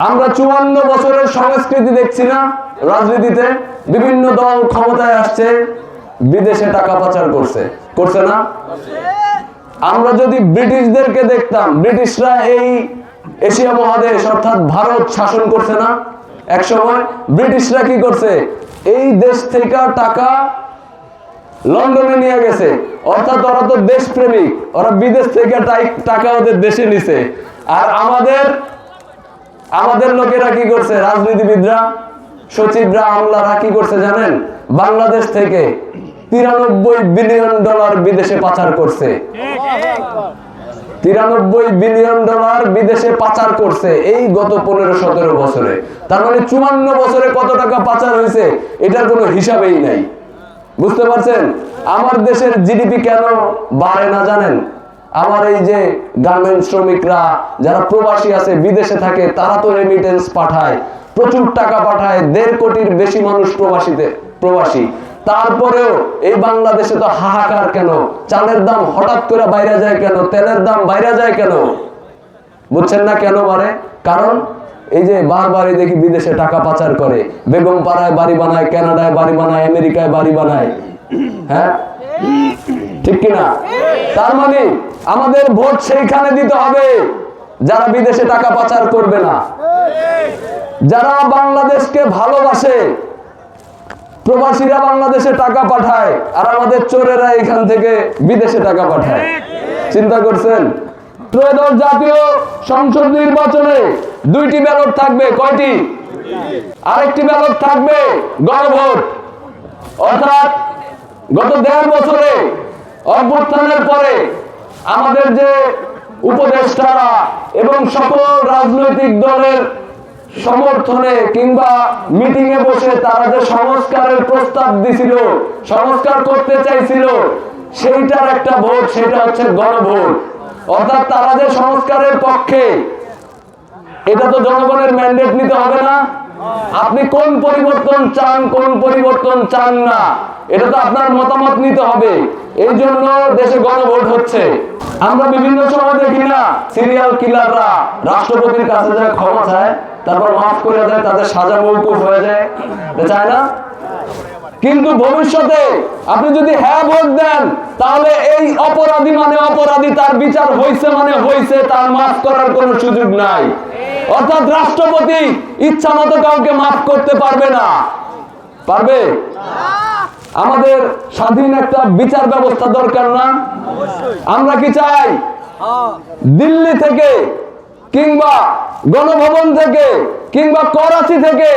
আমরা 54 বছরের সংস্কৃতি দেখছি না রাজনীতিতে? বিভিন্ন দল ক্ষমতায় আসছে, বিদেশে টাকা পাচার করছে না? আমরা যদি ব্রিটিশদেরকে দেখতাম, ব্রিটিশরা এই এশিয়া মহাদেশ অর্থাৎ ভারত শাসন করছে না এক সময়? ব্রিটিশরা কি করছে? এই দেশ থেকে টাকা লন্ডনে নিয়ে গেছে, অর্থাৎ ওরা তো দেশপ্রেমিক, ওরা বিদেশ থেকে টাকা ওদের দেশে নিছে। আর আমাদের লোকেরা কি করছে? রাজনীতিবিদরা, সচিবরা, আমলারা কি করছে জানেন? বাংলাদেশ থেকে 93 বিলিয়ন ডলার বিদেশে পাচার করছে। 93 বিলিয়ন ডলার বিদেশে পাচার করছে এই গত 15-17 বছরে। তার মানে 54 বছরে কত টাকা পাচার হয়েছে এটার কোনো হিসাবেই নাই। বুঝতে পারছেন? আমার দেশের জিডিপি কেন বাড়ে না জানেন? আমার এই যে গার্মেন্টস শ্রমিকরা যারা প্রবাসী আছে, বিদেশে থাকে, তারা তো রেমিটেন্স পাঠায়, প্রচুর টাকা পাঠায়, 1.5 কোটির বেশি মানুষ প্রবাসী। তারপরেও এই বাংলাদেশে তো হাহাকার কেন? চালের দাম হঠাৎ করে বাইরে যায় কেন? তেলের দাম বাইরে যায় কেন? বুঝছেন না কেন বাড়ে? কারণ এই যে বারবারই দেখি বিদেশে টাকা পাচার করে, বেগম পাড়ায় বাড়ি বানায়, কানাডায় বাড়ি বানায়, আমেরিকায় বাড়ি বানায়। হ্যাঁ, ঠিক কিনা? তার মানে আমাদের ভোট সেইখানে দিতে হবে যারা বিদেশে টাকা পাচার করবে না, যারা বাংলাদেশকে ভালোবাসে। প্রবাসীরা বাংলাদেশে টাকা পাঠায় আর আমাদের চোরেরা এখান থেকে বিদেশে টাকা পাঠায়। চিন্তা করছেন? ত্রয়োদশ জাতীয় সংসদ নির্বাচনে 2টি ব্যালট থাকবে। কয়টি? আরেকটি ব্যালট থাকবে গণভোট। অর্থাৎ গত 1.5 বছরে অভ্যুত্থানের পরে আমাদের যে উপদেষ্টারা এবং সকল রাজনৈতিক দলের সমর্থনে কিংবা মিটিং এ বসে তারা যে সংস্কারের প্রস্তাব দিছিল, সংস্কার করতে চাইছিল, সেইটার একটা ভোট, সেটা হচ্ছে গণভোট। অর্থাৎ তারা যে সংস্কারের পক্ষে, এটা তো জনগণের ম্যান্ডেট নিতে হবে না? আপনি কোন পরিবর্তন চান, কোন পরিবর্তন চান না, এটা তো আপনার মতামত নিতে হবে। এই জন্য দেশে গণভোট হচ্ছে। আমরা বিভিন্ন সময় দেখি না সিরিয়াল কিলাররা রাষ্ট্রপতির কাছে যায়, ক্ষমা চায়, তারপর মাফ করে দেয়, তাদের সাজা মওকুফ হয়ে যায়, চায় না? কিন্তু ভবিষ্যতে আপনি যদি হ্যাঁ ভোট দেন, তাহলে এই অপরাধী মানে অপরাধী, তার বিচার হইছে মানে হইছে, তার মাফ করার কোনো সুযোগ নাই। অর্থাৎ রাষ্ট্রপতি ইচ্ছা মতো কাউকে মাফ করতে পারবে না। পারবে? আমাদের স্বাধীন একটা বিচার ব্যবস্থা দরকার না? আমরা কি চাই দিল্লি থেকে কিংবা গণভবন থেকে কিংবা করাচি থেকে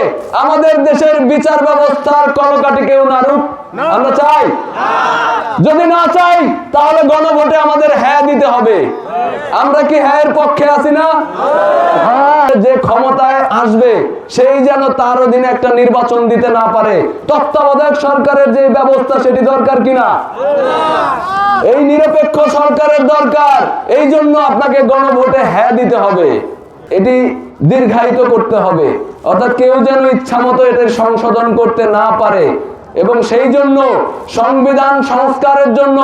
আমাদের দেশের বিচার ব্যবস্থার কলকাঠি কেউ নাড়ুক? আমরা চাই? যদি না চাই তাহলে গণভোটে আমাদের হ্যাঁ দিতে হবে। আমরা কি হ্যাঁ পক্ষে আছি না? যে ক্ষমতায় আসবে সেই যেন তার অধীনে একটা নির্বাচন দিতে না পারে। তত্ত্বাবধায়ক সরকারের যে ব্যবস্থা, সেটি দরকার কিনা? এই নিরপেক্ষ সরকারের দরকার। এই জন্য আপনাকে গণভোটে হ্যাঁ দিতে হবে, এটি দীর্ঘায়িত করতে হবে। অর্থাৎ কেউ যেন ইচ্ছা মতো এটার সংশোধন করতে না পারে। এবং সেই জন্য সংবিধান সংস্কারের জন্য,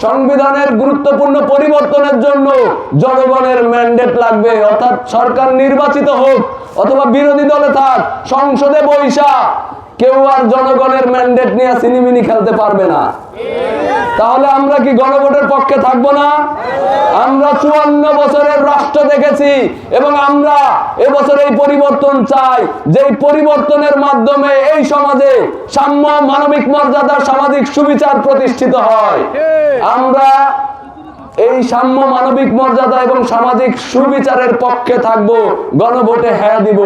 সংবিধানের গুরুত্বপূর্ণ পরিবর্তনের জন্য জনগণের ম্যান্ডেট লাগবে। অর্থাৎ সরকার নির্বাচিত হোক অথবা বিরোধী দলে থাক, সংসদে বৈশা কেউ আর জনগণের ম্যান্ডেট নিয়ে সিনেমিনি খেলতে পারবে না। তাহলে আমরা কি গণভোটের পক্ষে থাকবো না? আমরা 54 বছরের রাষ্ট্র দেখেছি এবং আমরা এবছর এই পরিবর্তন চাই, যেই পরিবর্তনের মাধ্যমে এই সমাজে সাম্য, মানবিক মর্যাদা, সামাজিক সুবিচার প্রতিষ্ঠিত হয়। আমরা এই সাম্য, মানবিক মর্যাদা এবং সামাজিক সুবিচারের পক্ষে থাকবো, গণভোটে হ্যাঁ দিব।